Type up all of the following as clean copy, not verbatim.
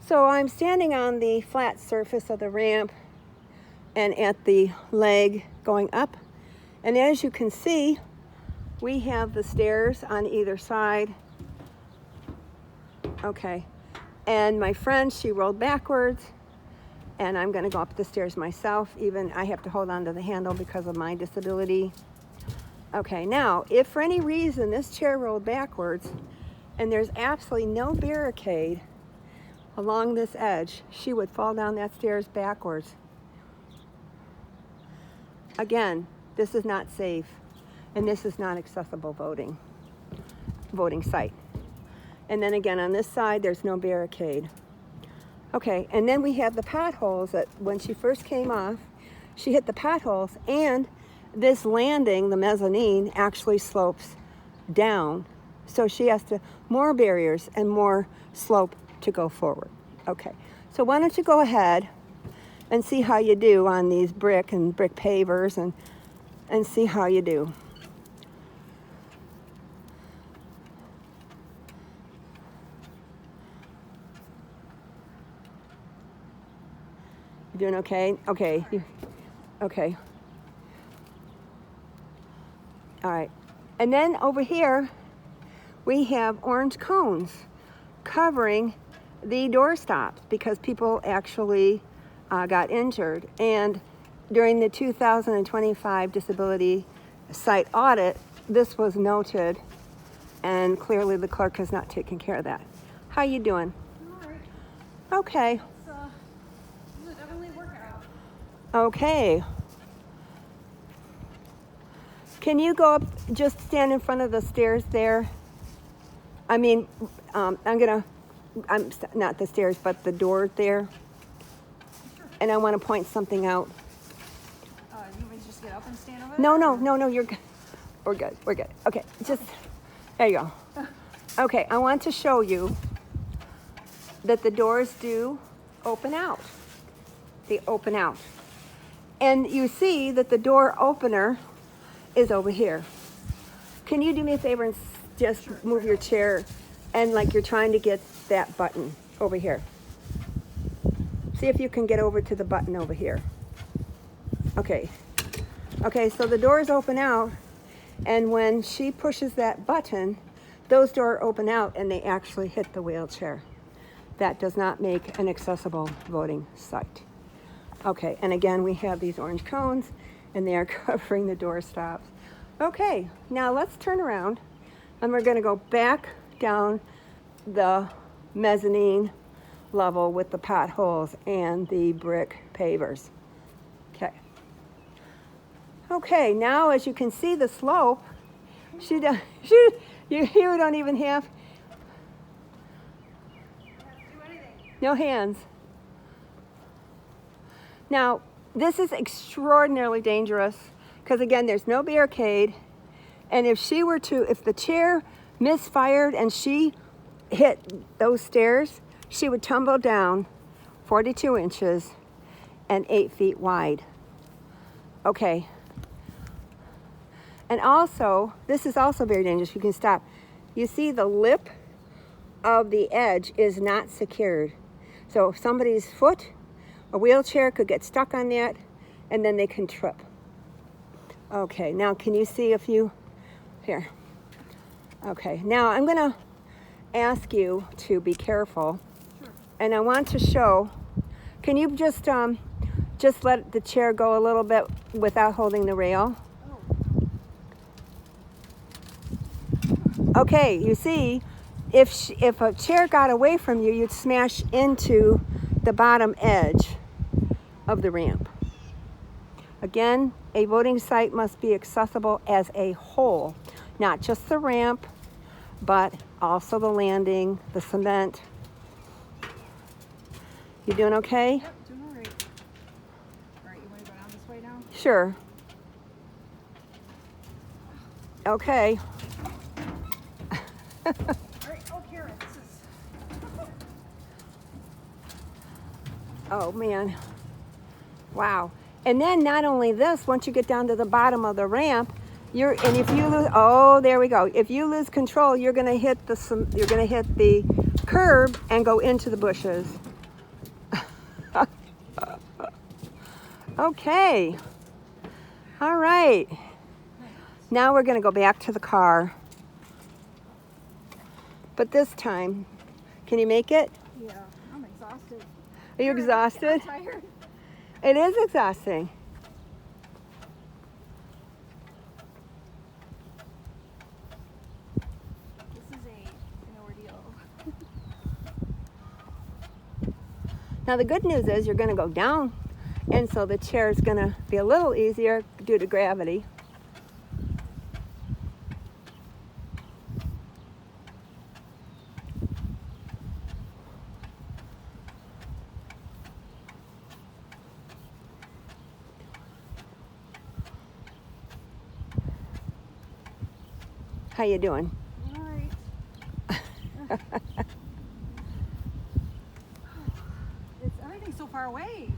So I'm standing on the flat surface of the ramp and at the leg going up. And as you can see, we have the stairs on either side. Okay. And my friend, she rolled backwards, and I'm gonna go up the stairs myself. Even I have to hold on to the handle because of my disability. Okay, now, if for any reason this chair rolled backwards and there's absolutely no barricade along this edge, she would fall down that stairs backwards. Again, this is not safe, and this is not accessible voting site. And then again, on this side, there's no barricade. Okay, and then we have the potholes that when she first came off, she hit the potholes, and this landing, the mezzanine, actually slopes down. So she has to, more barriers and more slope to go forward. Okay, so why don't you go ahead and see how you do on these brick pavers and see how you do. You doing okay? Okay. Okay. All right. And then over here, we have orange cones covering the doorstops because people actually got injured. And during the 2025 disability site audit, this was noted, and clearly the clerk has not taken care of that. How you doing? All right. Okay. This is definitely a workout. Okay. Can you go up, just stand in front of the stairs there? I mean, I'm not the stairs, but the door there. Sure. And I want to point something out. You want me to just get up and stand over No, you're good. We're good. Okay, just, there you go. Okay, I want to show you that the doors do open out. They open out. And you see that the door opener is over here. Can you do me a favor and just move your chair and like you're trying to get that button over here? See if you can get over to the button over here. Okay. Okay, so the doors open out, and when she pushes that button, those doors open out and they actually hit the wheelchair. That does not make an accessible voting site. Okay, and again, we have these orange cones and they are covering the door stops. Okay, now let's turn around and we're gonna go back down the mezzanine level with the potholes and the brick pavers. Okay. Okay, now as you can see the slope, you don't even have, no hands. Now, this is extraordinarily dangerous because again, there's no barricade. And if the chair misfired and she hit those stairs, she would tumble down 42 inches and 8 feet wide. Okay. And also, this is also very dangerous. You can stop. You see the lip of the edge is not secured. So if somebody's foot, a wheelchair could get stuck on that and then they can trip. Okay, now can you see if you, here. Okay, now I'm gonna ask you to be careful. Sure. And I want to show, can you just let the chair go a little bit without holding the rail? Okay, you see, if a chair got away from you, you'd smash into the bottom edge of the ramp. Again, a voting site must be accessible as a whole, not just the ramp, but also the landing, the cement. You doing okay? Yep, doing all right. All right, you want to go down this way now? Sure. Okay. All right, oh, Karen, this is... Oh, man. Wow. And then not only this, once you get down to the bottom of the ramp, and if you lose, oh, there we go. If you lose control, you're gonna hit the curb and go into the bushes. Okay. All right. Now we're going to go back to the car. But this time, can you make it? Yeah, I'm exhausted. Are you exhausted? I'm tired. It is exhausting. This is an ordeal. Now the good news is you're going to go down, and so the chair is going to be a little easier due to gravity. How you doing? All right. Everything's so far away.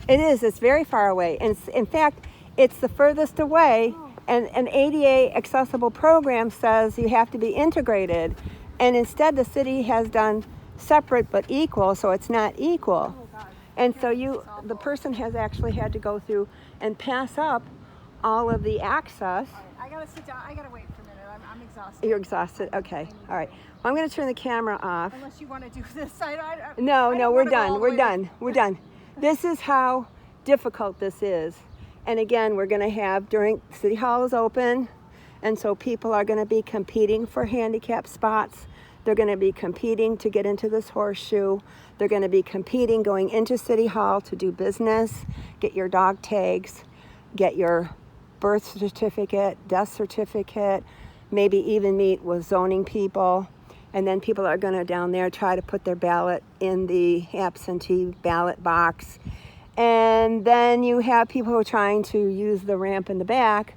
It is. It's very far away. And in fact, it's the furthest away. Oh. And an ADA accessible program says you have to be integrated. And instead, the city has done separate but equal, so it's not equal. Oh God. And so It's the awful. person has actually had to go through and pass up all of the access. All right, I gotta sit down. I gotta wait for a minute. I'm exhausted. You're exhausted? Okay. All right. Well, I'm going to turn the camera off. Unless you want to do this. I No, don't we're wanna go all done. the We're way. done. We're done. This is how difficult this is. And again, we're going to have during City Hall is open, and so people are going to be competing for handicap spots. They're going to be competing to get into this horseshoe. They're going to be competing going into City Hall to do business, get your dog tags, get your birth certificate, death certificate, maybe even meet with zoning people. And then people are going to down there try to put their ballot in the absentee ballot box. And then you have people who are trying to use the ramp in the back.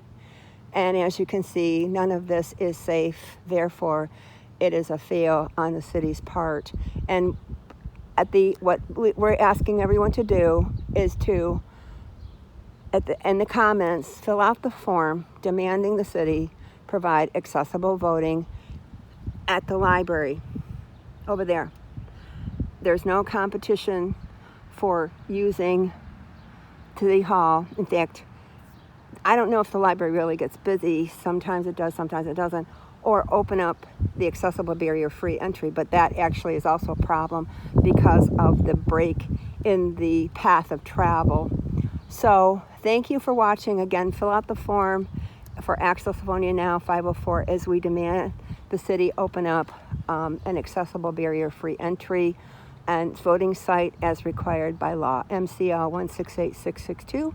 And as you can see, none of this is safe. Therefore, it is a fail on the city's part. And what we're asking everyone to do is to, in the comments, fill out the form demanding the city provide accessible voting at the library over there. There's no competition for using City Hall. In fact, I don't know if the library really gets busy. Sometimes it does, sometimes it doesn't. Or open up the accessible barrier-free entry, but that actually is also a problem because of the break in the path of travel. So thank you for watching. Again, fill out the form for Access Livonia Now 504 as we demand the city open up an accessible barrier-free entry and voting site as required by law, MCL 168662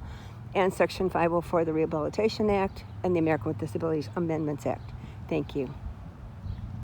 and Section 504 of the Rehabilitation Act and the American with Disabilities Amendments Act. Thank you.